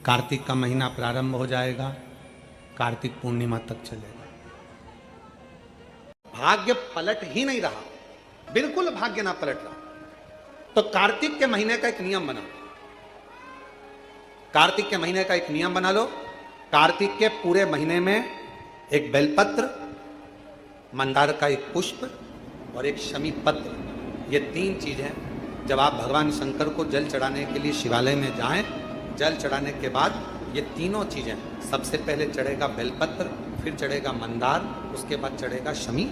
कार्तिक का महीना प्रारंभ हो जाएगा, कार्तिक पूर्णिमा तक चलेगा। भाग्य पलट ही नहीं रहा, बिल्कुल भाग्य ना पलट रहा। तो कार्तिक के महीने का एक नियम बना, कार्तिक के महीने का एक नियम बना लो। कार्तिक के पूरे महीने में एक बेलपत्र, मंदार का एक पुष्प और एक शमी पत्र, ये 3 चीज हैं। जब आप भगवान शंकर को जल चढ़ाने के लिए शिवालय में जाएं, जल चढ़ाने के बाद ये तीनों चीजें, सबसे पहले चढ़ेगा बेलपत्र, फिर चढ़ेगा मंदार, उसके बाद चढ़ेगा शमी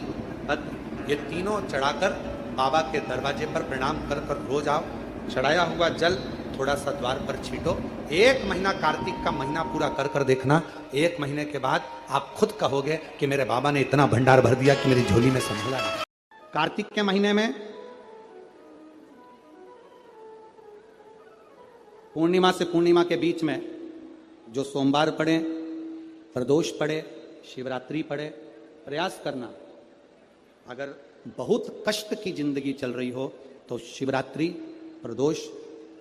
पत्र। ये तीनों चढ़ाकर बाबा के दरवाजे पर प्रणाम कर कर रोज आओ। चढ़ाया हुआ जल थोड़ा सा द्वार पर छीटो। 1 महीना कार्तिक का महीना पूरा कर कर देखना। 1 महीने के बाद आप खुद कहोगे कि मेरे बाबा ने इतना भंडार भर दिया कि मेरी झोली में संभला नहीं। कार्तिक के महीने में पूर्णिमा से पूर्णिमा के बीच में जो सोमवार पड़े, प्रदोष पड़े, शिवरात्रि पड़े, प्रयास करना। अगर बहुत कष्ट की जिंदगी चल रही हो तो शिवरात्रि, प्रदोष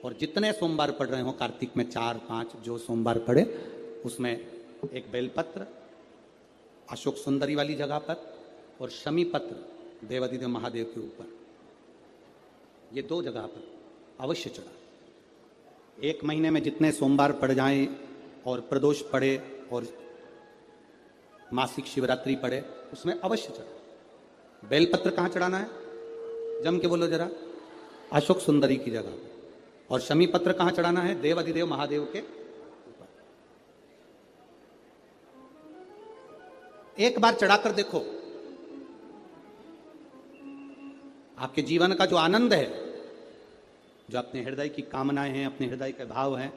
और जितने सोमवार पड़ रहे हो कार्तिक में 4, 5 जो सोमवार पड़े, उसमें एक बेलपत्र अशोक सुंदरी वाली जगह पर और शमी पत्र देवादिदेव महादेव के ऊपर, ये 2 जगह पर अवश्य चढ़ा। 1 महीने में जितने सोमवार पड़ जाएं और प्रदोष पड़े और मासिक शिवरात्रि पड़े, उसमें अवश्य चढ़ा। बेलपत्र कहाँ चढ़ाना है? जम के बोलो जरा। अशोक सुंदरी की जगह। और शमी पत्र कहाँ चढ़ाना है? देवादिदेव महादेव के ऊपर। एक बार चढ़ाकर देखो, आपके जीवन का जो आनंद है, जो अपने हृदय की कामनाएं हैं, अपने हृदय के भाव हैं,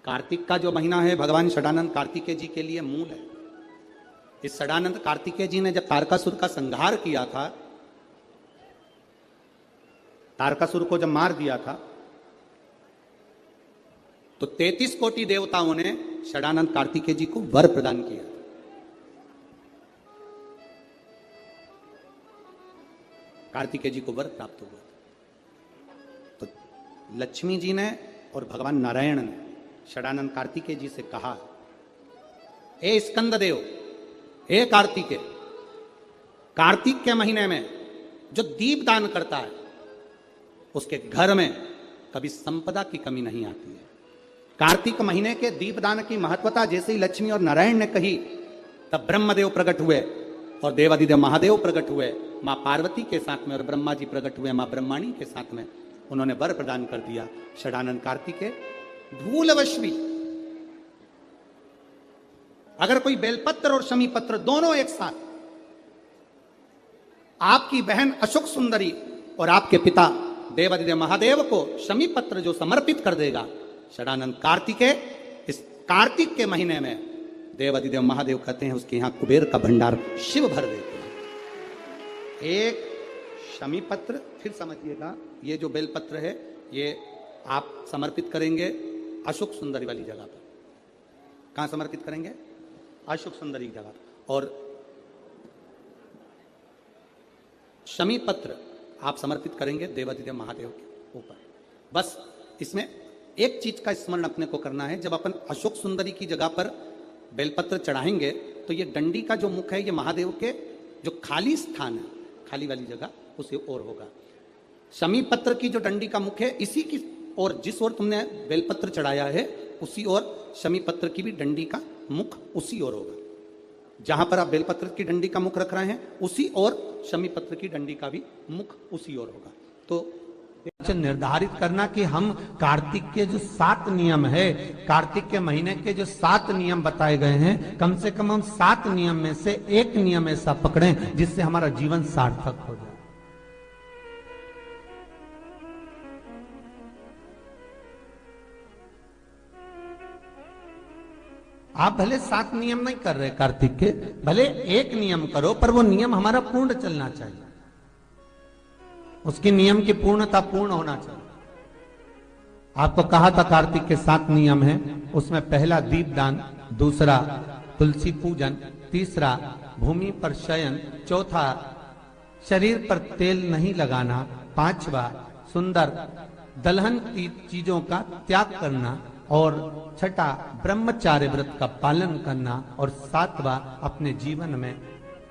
कार्तिक का जो महीना है भगवान षडानंद कार्तिकेय जी के लिए मूल है। इस षडानंद कार्तिकेय जी ने जब तारकासुर का संहार किया था, तारकासुर को जब मार दिया था, तो 33 कोटि देवताओं ने षडानंद कार्तिकेय जी को वर प्रदान किया। कार्तिकेय जी को वर प्राप्त हुआ। तो लक्ष्मी जी ने और भगवान नारायण ने षडानंद कार्तिकेय जी से कहा, ए स्कंद देव, ए कार्तिकेय, कार्तिक के महीने में जो दीप दान करता है उसके घर में कभी संपदा की कमी नहीं आती है। कार्तिक महीने के दीपदान की महत्वता जैसे ही लक्ष्मी और नारायण ने कही, तब ब्रह्मदेव प्रकट हुए और देवादिदेव महादेव प्रकट हुए मां पार्वती के साथ में, और ब्रह्मा जी प्रकट हुए मां ब्रह्माणी के साथ में। उन्होंने वर प्रदान कर दिया। षडानंद कार्तिकेय भूलवश भी अगर कोई बेलपत्र और शमी पत्र दोनों एक साथ आपकी बहन अशोक सुंदरी और आपके पिता देवादिदेव महादेव को शमी पत्र जो समर्पित कर देगा, षडानंद कार्तिकेय इस कार्तिक के महीने में देवादिदेव महादेव कहते हैं उसके यहां कुबेर का भंडार शिव भर देते हैं। एक शमी पत्र, फिर समझिएगा, ये जो बेलपत्र है ये आप समर्पित करेंगे अशोक सुंदरी वाली जगह पर। कहां समर्पित करेंगे? अशोक सुंदरी की जगह। और शमी पत्र आप समर्पित करेंगे देवादिदेव महादेव के ऊपर। बस इसमें एक चीज का स्मरण अपने को करना है, जब अपन अशोक सुंदरी की जगह पर बेलपत्र चढ़ाएंगे तो ये डंडी का जो मुख है ये महादेव के जो खाली स्थान है, खाली वाली जगह, उसे ओर होगा। शमी पत्र की जो डंडी का मुख है इसी की ओर, जिस ओर तुमने बेलपत्र चढ़ाया है उसी ओर शमी पत्र की भी डंडी का मुख उसी ओर होगा। जहां पर आप बेलपत्र की डंडी का मुख रख रहे हैं उसी ओर शमी पत्र की डंडी का भी मुख उसी ओर होगा। तो निर्धारित करना कि हम कार्तिक के जो 7 नियम है, कार्तिक के महीने के जो 7 नियम बताए गए हैं, कम से कम हम 7 नियम में से एक नियम ऐसा पकड़ें जिससे हमारा जीवन सार्थक हो जाए। आप भले 7 नियम नहीं कर रहे कार्तिक के, भले एक नियम करो, पर वो नियम हमारा पूर्ण चलना चाहिए, उसकी नियम की पूर्णता पूर्ण होना चाहिए। आपको कहा था कार्तिक के 7 नियम हैं, उसमें पहला दीपदान, दूसरा तुलसी पूजन, तीसरा भूमि पर शयन, चौथा शरीर पर तेल नहीं लगाना, 5वां सुंदर दलहन की चीजों का त्याग करना, और छठा ब्रह्मचार्य व्रत का पालन करना, और सातवां अपने जीवन में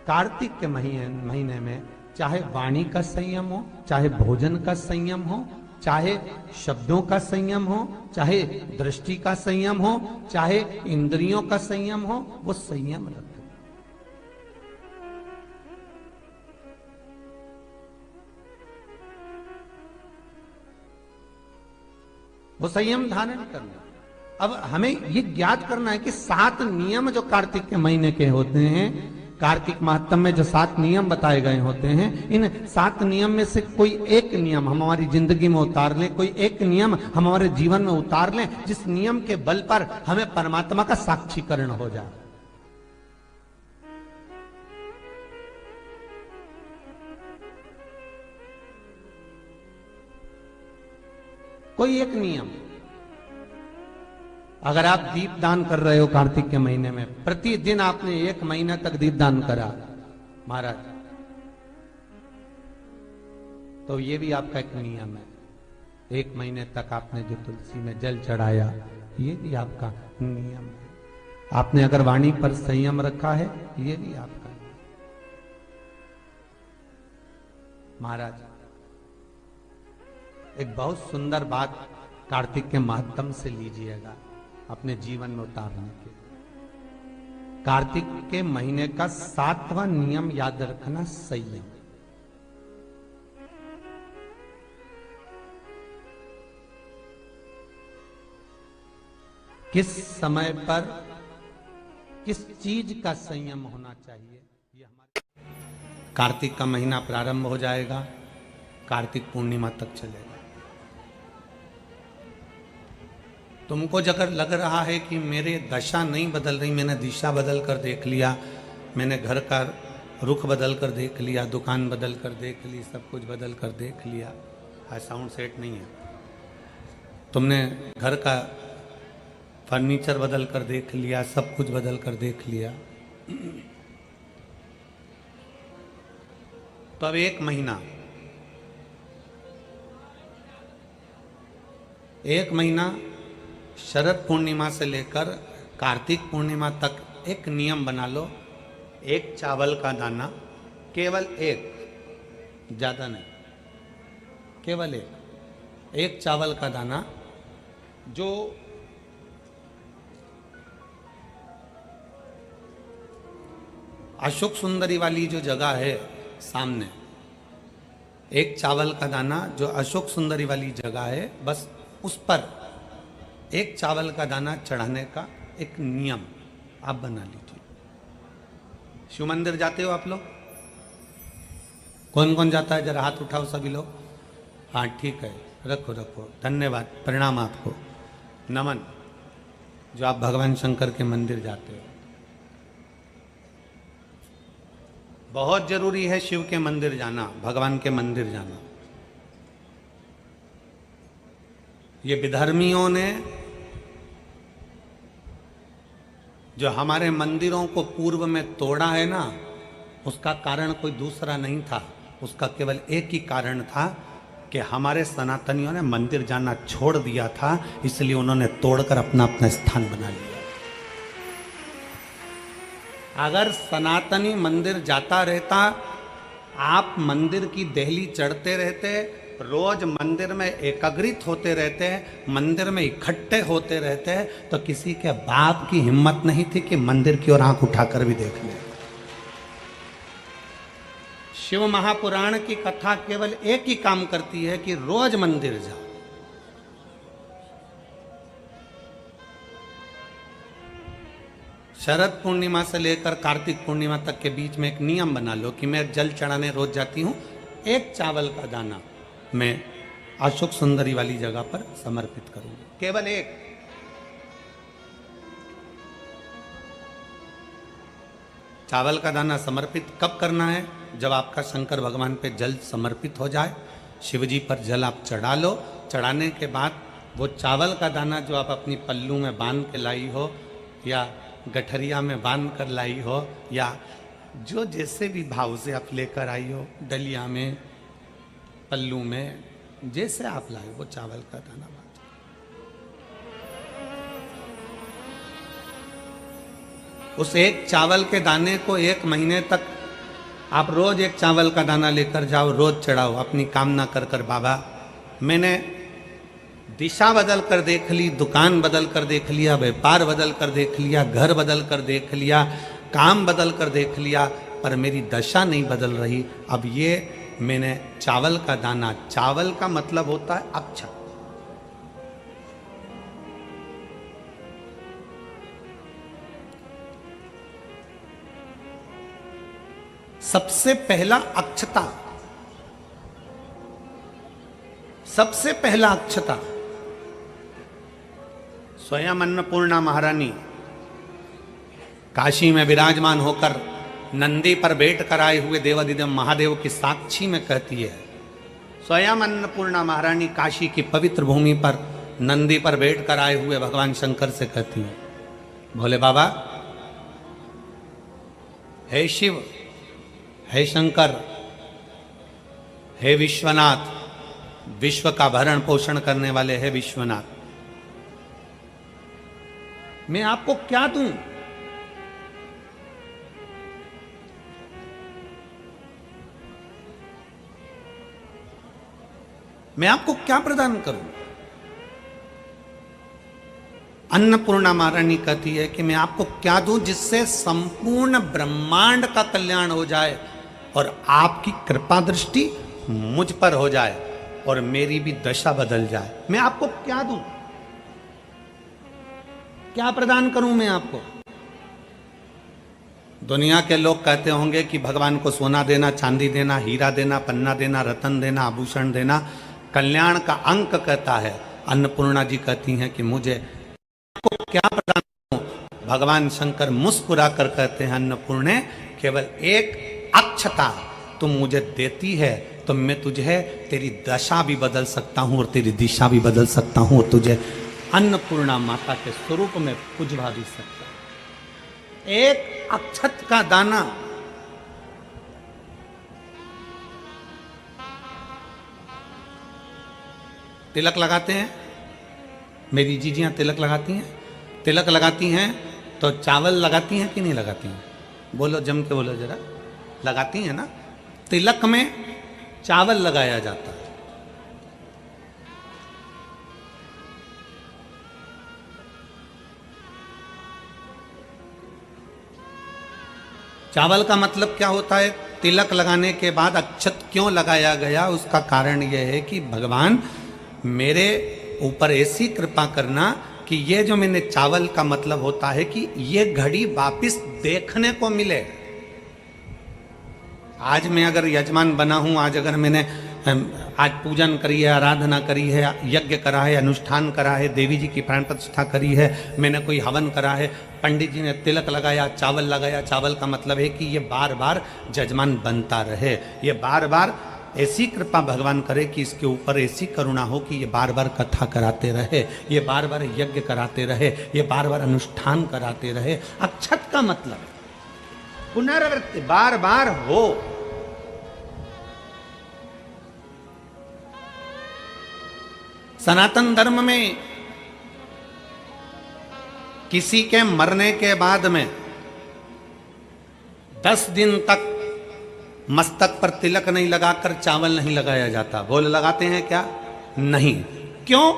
कार्तिक के महीने में चाहे वाणी का संयम हो, चाहे भोजन का संयम हो, चाहे शब्दों का संयम हो, चाहे दृष्टि का संयम हो, चाहे इंद्रियों का संयम हो, वो संयम रखें। वो संयम धारण करना। अब हमें ये ज्ञात करना है कि 7 नियम जो कार्तिक के महीने के होते हैं, कार्तिक माहत्म्य में जो 7 नियम बताए गए होते हैं, इन 7 नियम में से कोई एक नियम हम हमारी जिंदगी में उतार लें, कोई एक नियम हम हमारे जीवन में उतार लें, जिस नियम के बल पर हमें परमात्मा का साक्षीकरण हो जाए। कोई एक नियम। अगर आप दीप दान कर रहे हो कार्तिक के महीने में, प्रतिदिन आपने 1 महीना तक दीप दान करा महाराज, तो ये भी आपका एक नियम है। 1 महीने तक आपने जो तुलसी में जल चढ़ाया, ये भी आपका नियम है। आपने अगर वाणी पर संयम रखा है, ये भी आपका है। महाराज एक बहुत सुंदर बात कार्तिक के माध्यम से लीजिएगा अपने जीवन में उतारने के। कार्तिक के महीने का 7वां नियम याद रखना, संयम। किस समय पर किस चीज का संयम होना चाहिए, ये हमारे कार्तिक का महीना प्रारंभ हो जाएगा, कार्तिक पूर्णिमा तक चलेगा। तुमको अगर लग रहा है कि मेरे दशा नहीं बदल रही, मैंने दिशा बदल कर देख लिया, मैंने घर का रुख बदल कर देख लिया, दुकान बदल कर देख ली, सब कुछ बदल कर देख लिया, साउंड सेट नहीं है, तुमने घर का फर्नीचर बदल कर देख लिया, सब कुछ बदल कर देख लिया, तो अब 1 महीना शरद पूर्णिमा से लेकर कार्तिक पूर्णिमा तक एक नियम बना लो। 1 चावल का दाना, केवल 1, ज्यादा नहीं, केवल 1 चावल का दाना, जो अशोक सुंदरी वाली जो जगह है सामने, 1 चावल का दाना जो अशोक सुंदरी वाली जगह है, बस उस पर 1 चावल का दाना चढ़ाने का एक नियम आप बना लीजिए। शिव मंदिर जाते हो आप लोग? कौन कौन जाता है? जरा हाथ उठाओ सभी लोग। हाँ ठीक है, रखो रखो, धन्यवाद, प्रणाम आपको, नमन, जो आप भगवान शंकर के मंदिर जाते हो। बहुत जरूरी है शिव के मंदिर जाना, भगवान के मंदिर जाना। ये विधर्मियों ने जो हमारे मंदिरों को पूर्व में तोड़ा है ना, उसका कारण कोई दूसरा नहीं था, उसका केवल एक ही कारण था कि हमारे सनातनियों ने मंदिर जाना छोड़ दिया था, इसलिए उन्होंने तोड़कर अपना अपना स्थान बना लिया। अगर सनातनी मंदिर जाता रहता, आप मंदिर की देहली चढ़ते रहते, रोज मंदिर में एकाग्रित होते रहते, मंदिर में इकट्ठे होते रहते, तो किसी के बाप की हिम्मत नहीं थी कि मंदिर की ओर आंख उठाकर भी देख ले। शिव महापुराण की कथा केवल एक ही काम करती है कि रोज मंदिर जाओ। शरद पूर्णिमा से लेकर कार्तिक पूर्णिमा तक के बीच में एक नियम बना लो कि मैं जल चढ़ाने रोज जाती हूं, 1 चावल का दाना मैं अशोक सुंदरी वाली जगह पर समर्पित करूंगी, केवल 1। चावल का दाना समर्पित कब करना है? जब आपका शंकर भगवान पे जल समर्पित हो जाए, शिव जी पर जल आप चढ़ा लो, चढ़ाने के बाद वो चावल का दाना जो आप अपनी पल्लू में बांध के लाई हो, या गठरिया में बांध कर लाई हो, या जो जैसे भी भाव से आप लेकर आई हो, डलिया में, पल्लू में, जैसे आप लाए वो चावल का दाना बांध। उस एक चावल के दाने को 1 महीने तक आप रोज एक चावल का दाना लेकर जाओ, रोज चढ़ाओ, अपनी कामना कर कर बाबा मैंने दिशा बदल कर देख ली, दुकान बदल कर देख लिया, व्यापार बदल कर देख लिया, घर बदल कर देख लिया, काम बदल कर देख लिया, पर मेरी दशा नहीं बदल रही। अब ये मैंने चावल का दाना, चावल का मतलब होता है अक्षत। सबसे पहला अक्षता, सबसे पहला अक्षता स्वयं अन्नपूर्णा महारानी काशी में विराजमान होकर नंदी पर बैठ कर आए हुए देवादिदेव महादेव की साक्षी में कहती है। स्वयं अन्नपूर्णा महारानी काशी की पवित्र भूमि पर नंदी पर बैठ कर आए हुए भगवान शंकर से कहती है, भोले बाबा, हे शिव, हे शंकर, हे विश्वनाथ, विश्व का भरण पोषण करने वाले हे विश्वनाथ, मैं आपको क्या दूं? मैं आपको क्या प्रदान करूं? अन्नपूर्णा महारानी कहती है कि मैं आपको क्या दूं जिससे संपूर्ण ब्रह्मांड का कल्याण हो जाए और आपकी कृपा दृष्टि मुझ पर हो जाए और मेरी भी दशा बदल जाए। मैं आपको क्या दूं? क्या प्रदान करूं मैं आपको? दुनिया के लोग कहते होंगे कि भगवान को सोना देना, चांदी देना, हीरा देना, पन्ना देना, रतन देना, आभूषण देना कल्याण का अंक कहता है। अन्नपूर्णा जी कहती हैं कि मुझे आपको क्या प्रदान करूं? भगवान शंकर मुस्कुरा कर कहते हैं, अन्नपूर्णे, केवल एक अक्षता तुम मुझे देती है तो मैं तुझे तेरी दशा भी बदल सकता हूं और तेरी दिशा भी बदल सकता हूं और तुझे अन्नपूर्णा माता के स्वरूप में पुजवा भी सकता हूं। एक अक्षत का दाना, तिलक लगाते हैं, मेरी जीजियां तिलक लगाती हैं, तिलक लगाती हैं तो चावल लगाती हैं कि नहीं लगाती हैं? बोलो, जम के बोलो जरा। लगाती हैं ना? तिलक में चावल लगाया जाता है। चावल का मतलब क्या होता है? तिलक लगाने के बाद अक्षत क्यों लगाया गया? उसका कारण यह है कि भगवान मेरे ऊपर ऐसी कृपा करना कि ये जो मैंने चावल का मतलब होता है कि ये घड़ी वापिस देखने को मिले। आज मैं अगर यजमान बना हूं, आज अगर मैंने आज पूजन करी है, आराधना करी है, यज्ञ करा है, अनुष्ठान करा है, देवी जी की प्राण प्रतिष्ठा करी है, मैंने कोई हवन करा है, पंडित जी ने तिलक लगाया, चावल लगाया। चावल का मतलब है कि ये बार बार जजमान बनता रहे, ये बार बार ऐसी कृपा भगवान करे कि इसके ऊपर ऐसी करुणा हो कि ये बार बार कथा कराते रहे, ये बार बार यज्ञ कराते रहे, ये बार बार अनुष्ठान कराते रहे। अक्षत का मतलब पुनरावृत्ति, बार बार हो। सनातन धर्म में किसी के मरने के बाद में 10 दिन तक मस्तक पर तिलक नहीं लगाकर चावल नहीं लगाया जाता। बोल लगाते हैं क्या? नहीं। क्यों?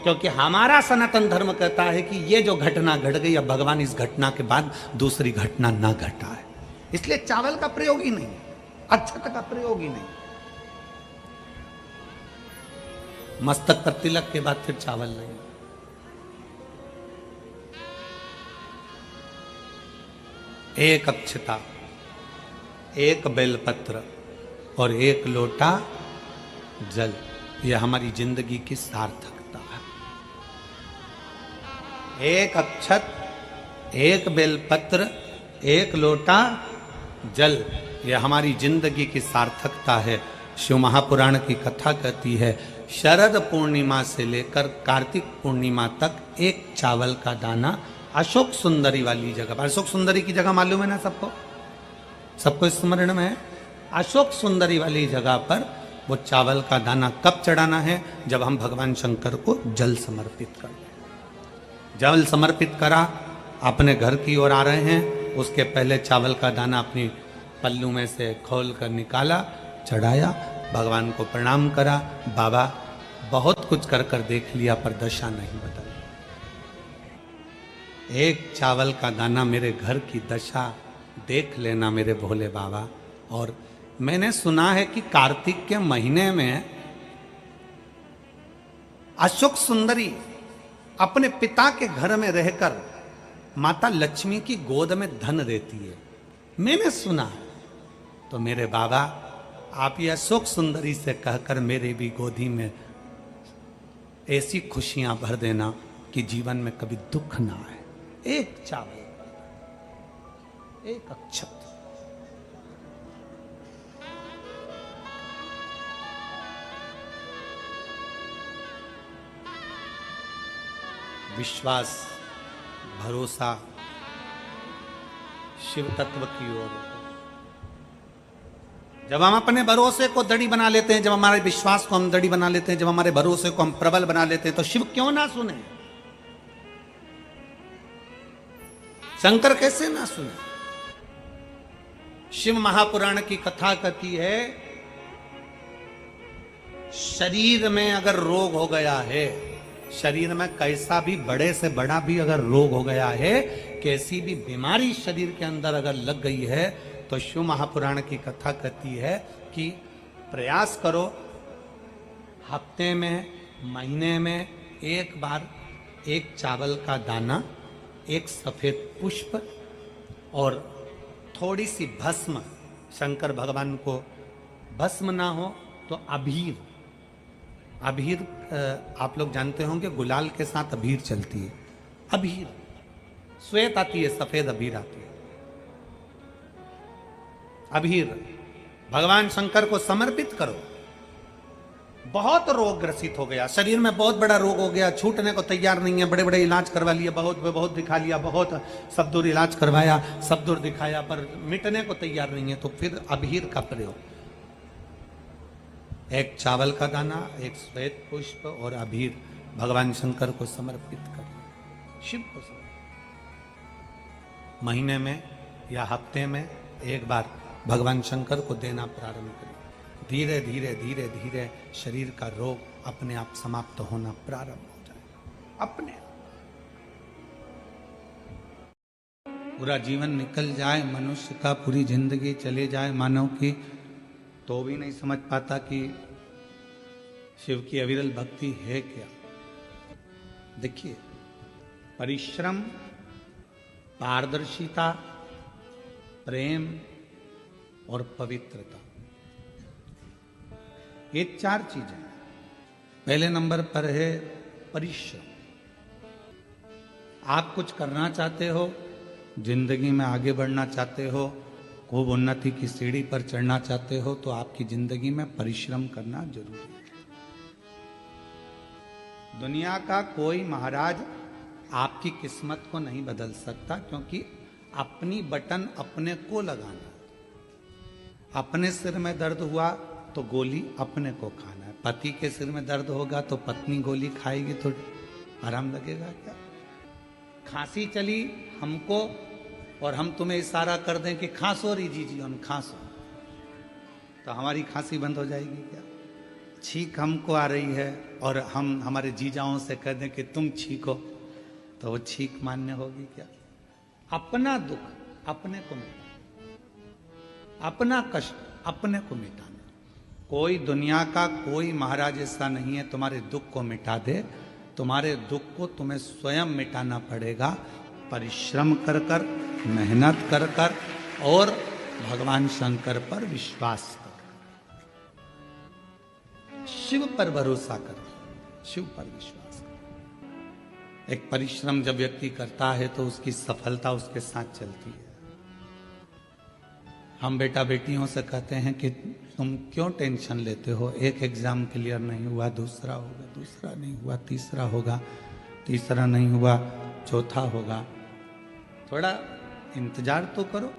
क्योंकि हमारा सनातन धर्म कहता है कि ये जो घटना घट गई, अब भगवान इस घटना के बाद दूसरी घटना ना घटाए, इसलिए चावल का प्रयोग ही नहीं, अक्षत का प्रयोग ही नहीं। मस्तक पर तिलक के बाद फिर चावल नहीं। एक अक्षता, एक बेलपत्र और एक लोटा जल, यह हमारी जिंदगी की सार्थकता है। एक अक्षत, एक बेलपत्र, एक लोटा जल, यह हमारी जिंदगी की सार्थकता है। शिव महापुराण की कथा कहती है, शरद पूर्णिमा से लेकर कार्तिक पूर्णिमा तक एक चावल का दाना अशोक सुंदरी वाली जगह पर, अशोक सुंदरी की जगह मालूम है ना सबको? सबको स्मरण में है? अशोक सुंदरी वाली जगह पर वो चावल का दाना कब चढ़ाना है? जब हम भगवान शंकर को जल समर्पित कर दें। जल समर्पित करा, अपने घर की ओर आ रहे हैं, उसके पहले चावल का दाना अपनी पल्लू में से खोल कर निकाला, चढ़ाया, भगवान को प्रणाम करा। बाबा बहुत कुछ कर कर देख लिया पर दशा नहीं बदली। एक चावल का दाना मेरे घर की दशा देख लेना मेरे भोले बाबा। और मैंने सुना है कि कार्तिक के महीने में अशोक सुंदरी अपने पिता के घर में रहकर माता लक्ष्मी की गोद में धन देती है, मैंने सुना है। तो मेरे बाबा आप ये अशोक सुंदरी से कहकर मेरे भी गोदी में ऐसी खुशियां भर देना कि जीवन में कभी दुख ना आए। एक चावल, एक अक्षत, विश्वास, भरोसा शिव तत्व की ओर। जब हम अपने भरोसे को दड़ी बना लेते हैं, जब हमारे विश्वास को हम दड़ी बना लेते हैं, जब हमारे भरोसे को हम प्रबल बना लेते हैं, तो शिव क्यों ना सुने? शंकर कैसे ना सुने? शिव महापुराण की कथा कहती है, शरीर में अगर रोग हो गया है, शरीर में कैसा भी बड़े से बड़ा भी अगर रोग हो गया है, कैसी भी बीमारी शरीर के अंदर अगर लग गई है, तो शिव महापुराण की कथा कहती है कि प्रयास करो, हफ्ते में, महीने में एक बार एक चावल का दाना, एक सफेद पुष्प और थोड़ी सी भस्म, शंकर भगवान को भस्म ना हो तो अबीर, अबीर आप लोग जानते होंगे गुलाल के साथ अबीर चलती है, अबीर श्वेत आती है, सफेद अबीर आती है, अबीर भगवान शंकर को समर्पित करो। बहुत रोग ग्रसित हो गया, शरीर में बहुत बड़ा रोग हो गया, छूटने को तैयार नहीं है, बड़े बड़े इलाज करवा लिए, बहुत दिखा लिया, बहुत सब दूर इलाज करवाया, सब दूर दिखाया, पर मिटने को तैयार नहीं है। तो फिर अबीर का प्रयोग, एक चावल का दाना, एक श्वेत पुष्प और अबीर भगवान शंकर को समर्पित करिए, शिव को समर्पित। महीने में या हफ्ते में एक बार भगवान शंकर को देना प्रारंभ करिए। धीरे धीरे धीरे धीरे शरीर का रोग अपने आप समाप्त होना प्रारंभ हो जाए। अपने पूरा जीवन निकल जाए मनुष्य का, पूरी जिंदगी चले जाए मानव की, तो भी नहीं समझ पाता कि शिव की अविरल भक्ति है क्या। देखिए, परिश्रम, पारदर्शिता, प्रेम और पवित्रता, ये चार चीजें। पहले नंबर पर है परिश्रम। आप कुछ करना चाहते हो, जिंदगी में आगे बढ़ना चाहते हो, खूब उन्नति की सीढ़ी पर चढ़ना चाहते हो, तो आपकी जिंदगी में परिश्रम करना जरूरी है। दुनिया का कोई महाराज आपकी किस्मत को नहीं बदल सकता, क्योंकि अपनी बटन अपने को लगाना। अपने सिर में दर्द हुआ तो गोली अपने को खाना है। पति के सिर में दर्द होगा तो पत्नी गोली खाएगी तो आराम लगेगा क्या? खांसी चली हमको और हम तुम्हें इशारा कर दें कि खांसो री जी हम खांसो, तो हमारी खांसी बंद हो जाएगी क्या? छींक हमको आ रही है और हम हमारे जीजाओं से कह दें कि तुम छींको, तो वो छींक मान्य होगी क्या? अपना दुख अपने को मिटाना, अपना कष्ट अपने को मिटाना। कोई दुनिया का कोई महाराज ऐसा नहीं है तुम्हारे दुख को मिटा दे। तुम्हारे दुख को तुम्हें स्वयं मिटाना पड़ेगा, परिश्रम कर कर, मेहनत कर कर और भगवान शंकर पर विश्वास कर, शिव पर भरोसा कर, शिव पर विश्वास कर। एक परिश्रम जब व्यक्ति करता है तो उसकी सफलता उसके साथ चलती है। हम बेटा बेटियों से कहते हैं कि तुम क्यों टेंशन लेते हो, एक एग्जाम क्लियर नहीं हुआ, दूसरा होगा, दूसरा नहीं हुआ, तीसरा होगा, तीसरा नहीं हुआ, चौथा होगा। थोड़ा इंतजार तो करो।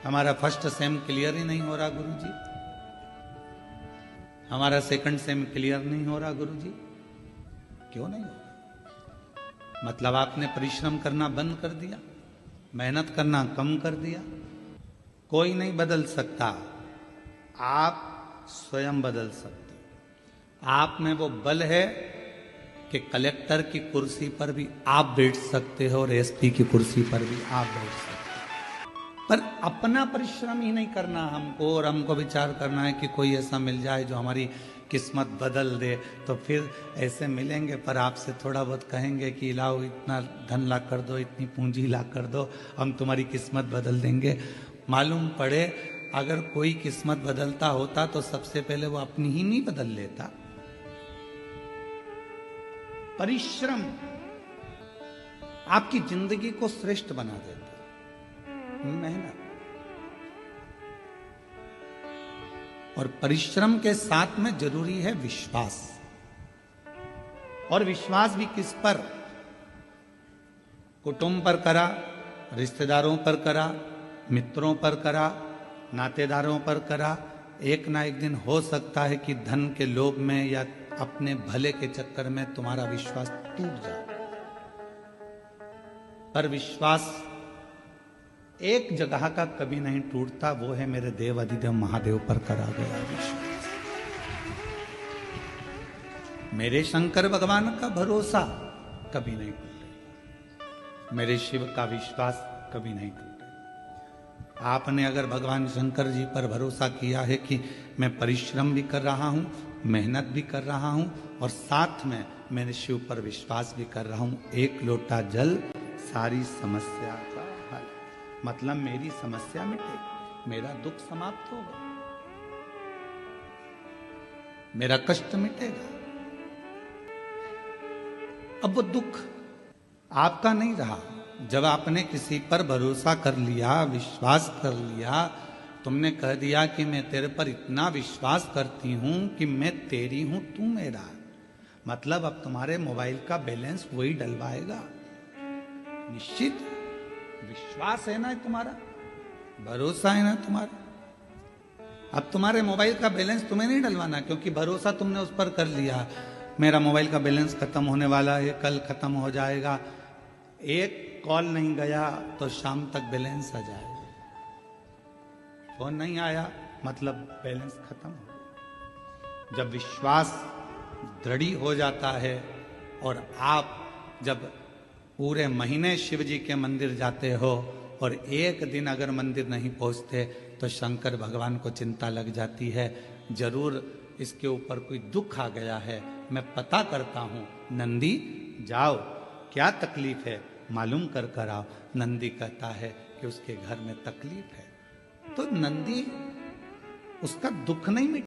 हमारा फर्स्ट सेम क्लियर ही नहीं हो रहा गुरुजी, हमारा सेकंड सेम क्लियर नहीं हो रहा गुरुजी। क्यों नहीं हो रहा? मतलब आपने परिश्रम करना बंद कर दिया। मेहनत करना कम कर दिया। कोई नहीं बदल सकता, आप स्वयं बदल सकते हो। आप में वो बल है कि कलेक्टर की कुर्सी पर भी आप बैठ सकते हो और एसपी की कुर्सी पर भी आप बैठ सकते हो। पर अपना परिश्रम ही नहीं करना हमको, और हमको विचार करना है कि कोई ऐसा मिल जाए जो हमारी किस्मत बदल दे, तो फिर ऐसे मिलेंगे पर आपसे थोड़ा बहुत कहेंगे कि लाओ इतना धन ला कर दो, इतनी पूंजी ला कर दो, हम तुम्हारी किस्मत बदल देंगे। मालूम पड़े अगर कोई किस्मत बदलता होता तो सबसे पहले वो अपनी ही नहीं बदल लेता। परिश्रम आपकी जिंदगी को श्रेष्ठ बना देता, मेहनत। और परिश्रम के साथ में जरूरी है विश्वास। और विश्वास भी किस पर? कुटुंब पर करा, रिश्तेदारों पर करा, मित्रों पर करा, नातेदारों पर करा। एक ना एक दिन हो सकता है कि धन के लोभ में या अपने भले के चक्कर में तुम्हारा विश्वास टूट जाए। पर विश्वास एक जगह का कभी नहीं टूटता, वो है मेरे देव अधिदेव महादेव पर करा गया विश्वास। मेरे शंकर भगवान का भरोसा कभी नहीं टूटेगा, मेरे शिव का विश्वास कभी नहीं टूटेगा। आपने अगर भगवान शंकर जी पर भरोसा किया है कि मैं परिश्रम भी कर रहा हूं, मेहनत भी कर रहा हूं, और साथ में मैंने शिव पर विश्वास भी कर रहा हूं, एक लोटा जल सारी समस्या का हल। मतलब मेरी समस्या मिटेगी, मेरा दुख समाप्त होगा, मेरा कष्ट मिटेगा। अब वो दुख आपका नहीं रहा। जब आपने किसी पर भरोसा कर लिया, विश्वास कर लिया, तुमने कह दिया कि मैं तेरे पर इतना विश्वास करती हूं कि मैं तेरी हूं, तू मेरा, मतलब अब तुम्हारे मोबाइल का बैलेंस वही डलवाएगा। निश्चित विश्वास है ना तुम्हारा, भरोसा है ना तुम्हारा। अब तुम्हारे मोबाइल का बैलेंस तुम्हें नहीं डलवाना, क्योंकि भरोसा तुमने उस पर कर लिया। मेरा मोबाइल का बैलेंस खत्म होने वाला है, कल खत्म हो जाएगा, एक कॉल नहीं गया तो शाम तक बैलेंस आ जाएगा। फोन नहीं आया मतलब बैलेंस खत्म हो गया। जब विश्वास दृढ़ हो जाता है, और आप जब पूरे महीने शिव जी के मंदिर जाते हो और एक दिन अगर मंदिर नहीं पहुंचते तो शंकर भगवान को चिंता लग जाती है, जरूर इसके ऊपर कोई दुख आ गया है, मैं पता करता हूं। नंदी जाओ, क्या तकलीफ है मालूम कर कर आओ। नंदी कहता है कि उसके घर में तकलीफ है, तो नंदी उसका दुख नहीं मिट